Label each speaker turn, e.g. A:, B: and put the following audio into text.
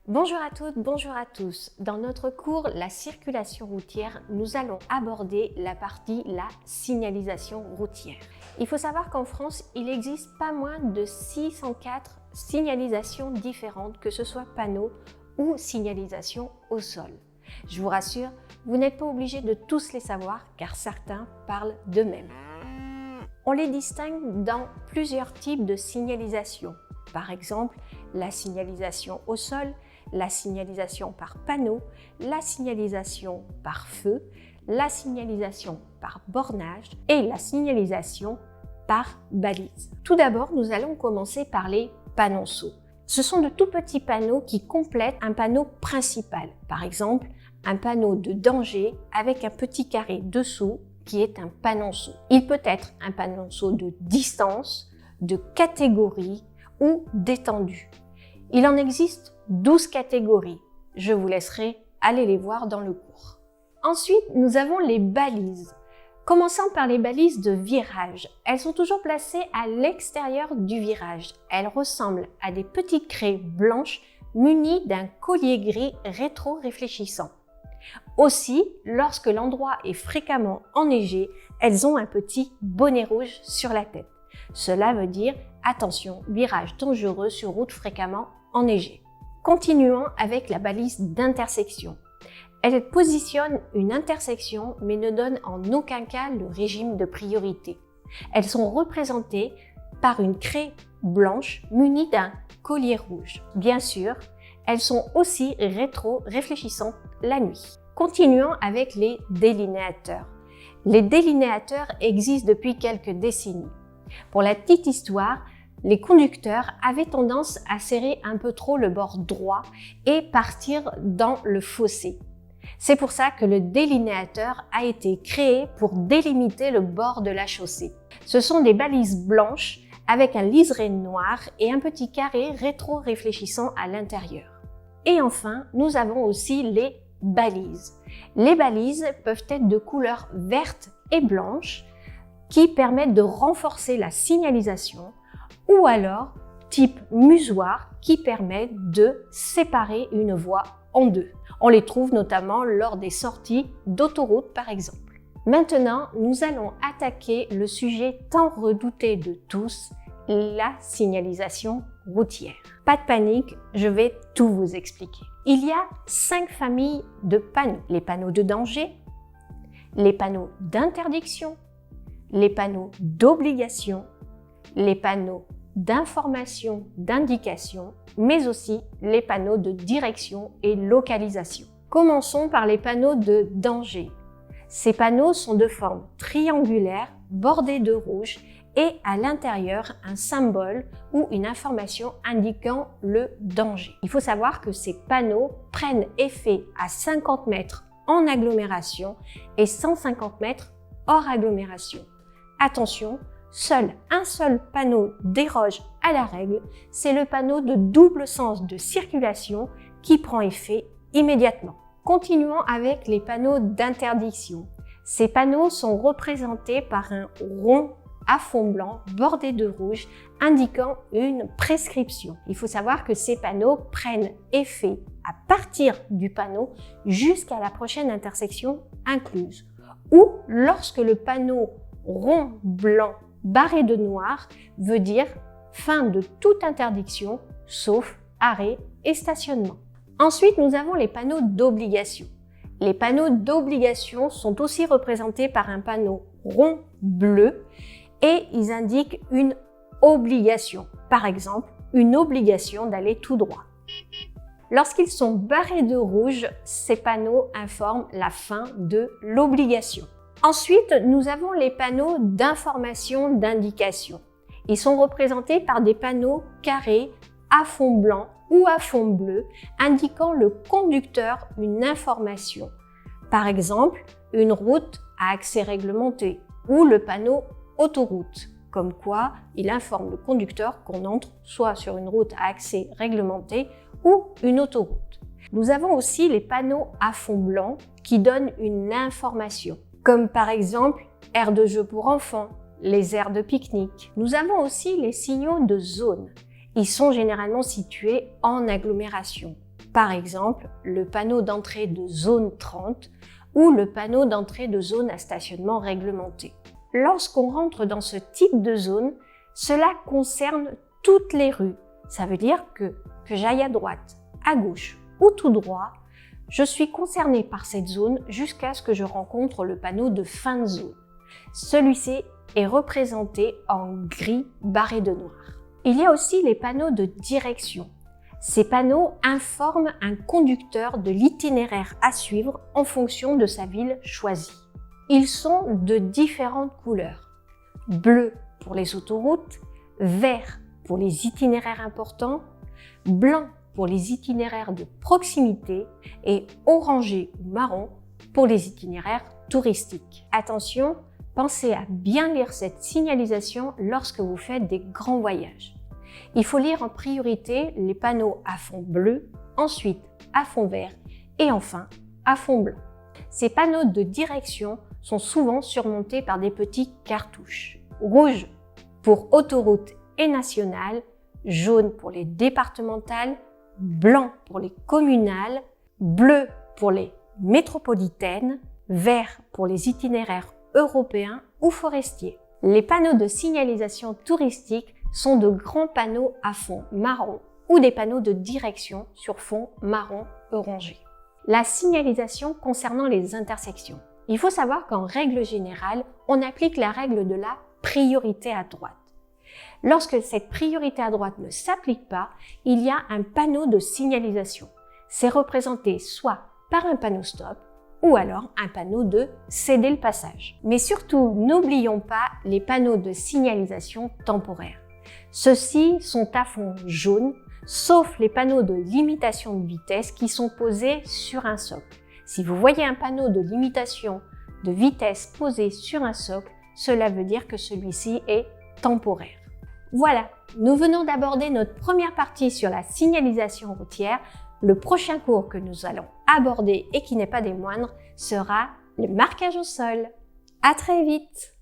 A: Bonjour à toutes, bonjour à tous. Dans notre cours La circulation routière, nous allons aborder la partie la signalisation routière. Il faut savoir qu'en France, il existe pas moins de 604 signalisations différentes, que ce soit panneaux ou signalisation au sol. Je vous rassure, vous n'êtes pas obligé de tous les savoir car certains parlent d'eux-mêmes. On les distingue dans plusieurs types de signalisation. Par exemple, la signalisation au sol, la signalisation par panneau, la signalisation par feu, la signalisation par bornage et la signalisation par balise. Tout d'abord, nous allons commencer par les panonceaux. Ce sont de tout petits panneaux qui complètent un panneau principal. Par exemple, un panneau de danger avec un petit carré dessous qui est un panonceau. Il peut être un panonceau de distance, de catégorie ou d'étendue. Il en existe 12 catégories. Je vous laisserai aller les voir dans le cours. Ensuite, nous avons les balises. Commençons par les balises de virage. Elles sont toujours placées à l'extérieur du virage. Elles ressemblent à des petites craies blanches munies d'un collier gris rétro-réfléchissant. Aussi, lorsque l'endroit est fréquemment enneigé, elles ont un petit bonnet rouge sur la tête. Cela veut dire attention, virage dangereux sur route fréquemment enneigée. Continuons avec la balise d'intersection. Elle positionne une intersection mais ne donne en aucun cas le régime de priorité. Elles sont représentées par une craie blanche munie d'un collier rouge. Bien sûr, elles sont aussi rétro-réfléchissantes la nuit. Continuons avec les délinéateurs. Les délinéateurs existent depuis quelques décennies. Pour la petite histoire, les conducteurs avaient tendance à serrer un peu trop le bord droit et partir dans le fossé. C'est pour ça que le délinéateur a été créé pour délimiter le bord de la chaussée. Ce sont des balises blanches avec un liseré noir et un petit carré rétro-réfléchissant à l'intérieur. Et enfin, nous avons aussi les balises. Les balises peuvent être de couleur verte et blanche qui permettent de renforcer la signalisation ou alors type musoir qui permet de séparer une voie en deux. On les trouve notamment lors des sorties d'autoroute par exemple. Maintenant, nous allons attaquer le sujet tant redouté de tous, la signalisation routière. Pas de panique, je vais tout vous expliquer. Il y a 5 familles de panneaux. Les panneaux de danger, les panneaux d'interdiction, les panneaux d'obligation, les panneaux d'information, d'indication, mais aussi les panneaux de direction et localisation. Commençons par les panneaux de danger. Ces panneaux sont de forme triangulaire, bordés de rouge et à l'intérieur un symbole ou une information indiquant le danger. Il faut savoir que ces panneaux prennent effet à 50 mètres en agglomération et 150 mètres hors agglomération. Attention, seul un seul panneau déroge à la règle, c'est le panneau de double sens de circulation qui prend effet immédiatement. Continuons avec les panneaux d'interdiction. Ces panneaux sont représentés par un rond à fond blanc bordé de rouge indiquant une prescription. Il faut savoir que ces panneaux prennent effet à partir du panneau jusqu'à la prochaine intersection incluse ou lorsque le panneau rond blanc barré de noir veut dire fin de toute interdiction sauf arrêt et stationnement. Ensuite, nous avons les panneaux d'obligation. Les panneaux d'obligation sont aussi représentés par un panneau rond bleu et ils indiquent une obligation. Par exemple, une obligation d'aller tout droit. Lorsqu'ils sont barrés de rouge, ces panneaux informent la fin de l'obligation. Ensuite, nous avons les panneaux d'information d'indication. Ils sont représentés par des panneaux carrés à fond blanc ou à fond bleu, indiquant le conducteur une information. Par exemple, une route à accès réglementé ou le panneau autoroute, comme quoi il informe le conducteur qu'on entre soit sur une route à accès réglementé ou une autoroute. Nous avons aussi les panneaux à fond blanc qui donnent une information, comme par exemple aire de jeu pour enfants, les aires de pique-nique. Nous avons aussi les signaux de zone. Ils sont généralement situés en agglomération. Par exemple, le panneau d'entrée de zone 30 ou le panneau d'entrée de zone à stationnement réglementé. Lorsqu'on rentre dans ce type de zone, cela concerne toutes les rues. Ça veut dire que j'aille à droite, à gauche ou tout droit, je suis concerné par cette zone jusqu'à ce que je rencontre le panneau de fin de zone. Celui-ci est représenté en gris barré de noir. Il y a aussi les panneaux de direction. Ces panneaux informent un conducteur de l'itinéraire à suivre en fonction de sa ville choisie. Ils sont de différentes couleurs. Bleu pour les autoroutes, vert pour les itinéraires importants, blanc pour les itinéraires de proximité et orangé ou marron pour les itinéraires touristiques. Attention, pensez à bien lire cette signalisation lorsque vous faites des grands voyages. Il faut lire en priorité les panneaux à fond bleu, ensuite à fond vert et enfin à fond blanc. Ces panneaux de direction sont souvent surmontés par des petits cartouches. Rouge pour autoroute et nationale, jaune pour les départementales, blanc pour les communales, bleu pour les métropolitaines, vert pour les itinéraires européens ou forestiers. Les panneaux de signalisation touristique sont de grands panneaux à fond marron ou des panneaux de direction sur fond marron orangé. La signalisation concernant les intersections. Il faut savoir qu'en règle générale, on applique la règle de la priorité à droite. Lorsque cette priorité à droite ne s'applique pas, il y a un panneau de signalisation. C'est représenté soit par un panneau stop ou alors un panneau de céder le passage. Mais surtout, n'oublions pas les panneaux de signalisation temporaire. Ceux-ci sont à fond jaune, sauf les panneaux de limitation de vitesse qui sont posés sur un socle. Si vous voyez un panneau de limitation de vitesse posé sur un socle, cela veut dire que celui-ci est temporaire. Voilà, nous venons d'aborder notre première partie sur la signalisation routière. Le prochain cours que nous allons aborder et qui n'est pas des moindres sera le marquage au sol. À très vite!